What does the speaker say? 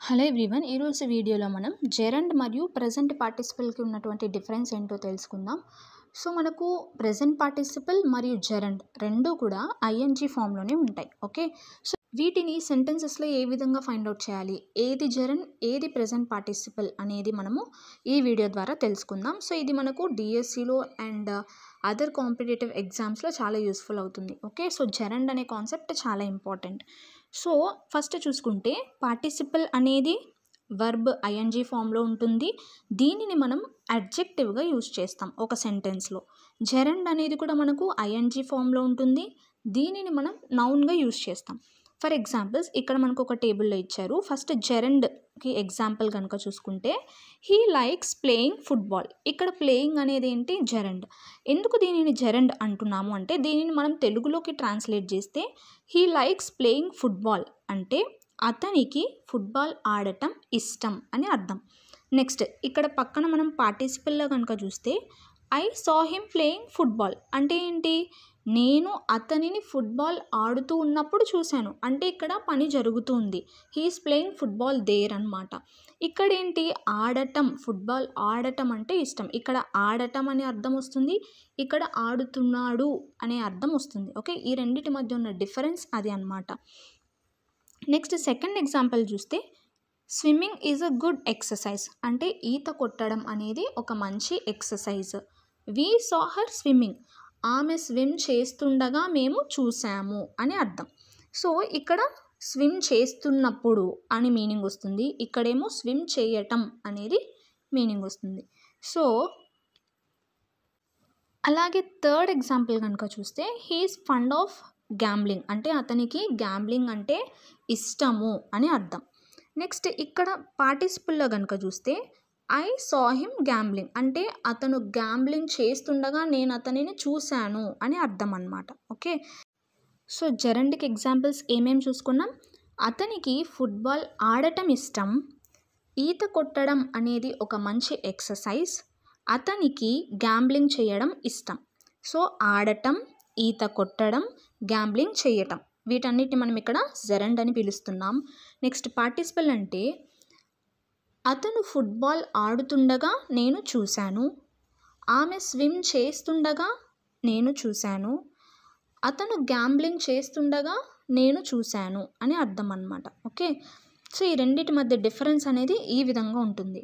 Hello everyone, ఈరోజు వీడియోలో మనం జెరండ్ మరియు ప్రెజెంట్ పార్టిసిపల్కి ఉన్నటువంటి డిఫరెన్స్ ఏంటో తెలుసుకుందాం. సో మనకు ప్రెజెంట్ పార్టిసిపల్ మరియు జెరండ్ రెండు కూడా ఐఎన్జీ ఫామ్లోనే ఉంటాయి. ఓకే, సో వీటిని సెంటెన్సెస్లో ఏ విధంగా ఫైండ్ అవుట్ చేయాలి, ఏది జెరండ్ ఏది ప్రెజెంట్ పార్టిసిపల్ అనేది మనము ఈ వీడియో ద్వారా తెలుసుకుందాం. సో ఇది మనకు డిఎస్సిలో అండ్ అదర్ కాంపిటేటివ్ ఎగ్జామ్స్లో చాలా యూస్ఫుల్ అవుతుంది. ఓకే, సో జెరండ్ అనే కాన్సెప్ట్ చాలా ఇంపార్టెంట్. సో ఫస్ట్ చూసుకుంటే పార్టిసిపల్ అనేది వర్బ్ ఐఎన్జీ ఫామ్లో ఉంటుంది. దీనిని మనం అడ్జెక్టివ్గా యూజ్ చేస్తాం ఒక సెంటెన్స్లో. జెరండ్ అనేది కూడా మనకు ఐఎన్జీ ఫామ్లో ఉంటుంది. దీనిని మనం నౌన్గా యూజ్ చేస్తాం. ఫర్ ఎగ్జాంపుల్స్ ఇక్కడ మనకు ఒక టేబుల్లో ఇచ్చారు. ఫస్ట్ జెరండ్కి ఎగ్జాంపుల్ కనుక చూసుకుంటే హీ లైక్స్ ప్లేయింగ్ ఫుట్బాల్. ఇక్కడ ప్లేయింగ్ అనేది ఏంటి, జెరండ్. ఎందుకు దీనిని జెరండ్ అంటున్నాము అంటే దీనిని మనం తెలుగులోకి ట్రాన్స్లేట్ చేస్తే హీ లైక్స్ ప్లేయింగ్ ఫుట్బాల్ అంటే అతనికి ఫుట్బాల్ ఆడటం ఇష్టం అని అర్థం. నెక్స్ట్ ఇక్కడ పక్కన మనం పార్టిసిపల్లో కనుక చూస్తే I saw him playing football అంటే ఏంటి, నేను అతనిని ఫుట్బాల్ ఆడుతూ ఉన్నప్పుడు చూశాను అంటే ఇక్కడ పని జరుగుతుంది. హీఈస్ ప్లేయింగ్ ఫుట్బాల్ దేర్ అనమాట. ఇక్కడ ఏంటి, ఆడటం, ఫుట్బాల్ ఆడటం అంటే ఇష్టం. ఇక్కడ ఆడటం అనే అర్థం వస్తుంది, ఇక్కడ ఆడుతున్నాడు అనే అర్థం వస్తుంది. ఓకే, ఈ రెండింటి మధ్య ఉన్న డిఫరెన్స్ అది అనమాట. నెక్స్ట్ సెకండ్ ఎగ్జాంపుల్ చూస్తే swimming is a good exercise అంటే ఈత కొట్టడం అనేది ఒక మంచి exercise. We saw her swimming, ఆమె స్విమ్ చేస్తుండగా మేము చూసాము అని అర్థం. సో ఇక్కడ స్విమ్ చేస్తున్నప్పుడు అని మీనింగ్ వస్తుంది, ఇక్కడేమో స్విమ్ చేయటం అనేది మీనింగ్ వస్తుంది. సో అలాగే థర్డ్ ఎగ్జాంపుల్ కనుక చూస్తే హీఈస్ ఫండ్ ఆఫ్ గ్యాంబ్లింగ్ అంటే అతనికి గ్యాంబ్లింగ్ అంటే ఇష్టము అని అర్థం. నెక్స్ట్ ఇక్కడ పార్టిసిపల్లో కనుక చూస్తే ఐ సా హిమ్ గ్యాంబ్లింగ్ అంటే అతను గ్యాంబ్లింగ్ చేస్తుండగా నేను అతనిని చూశాను అని అర్థం అన్నమాట. ఓకే, సో జెరండ్కి ఎగ్జాంపుల్స్ ఏమేమి చూసుకున్నాం, అతనికి ఫుట్బాల్ ఆడటం ఇష్టం, ఈత కొట్టడం అనేది ఒక మంచి ఎక్సర్సైజ్, అతనికి గ్యాంబ్లింగ్ చేయడం ఇష్టం. సో ఆడటం, ఈత కొట్టడం, గ్యాంబ్లింగ్ చేయటం, వీటన్నిటిని మనం ఇక్కడ జెరండ్ అని పిలుస్తున్నాం. నెక్స్ట్ పార్టిసిపల్ అంటే అతను ఫుట్బాల్ ఆడుతుండగా నేను చూశాను, ఆమె స్విమ్ చేస్తుండగా నేను చూశాను, అతను గ్యాంబ్లింగ్ చేస్తుండగా నేను చూశాను అని అర్థం అన్నమాట. ఓకే, సో ఈ రెండింటి మధ్య డిఫరెన్స్ అనేది ఈ విధంగా ఉంటుంది.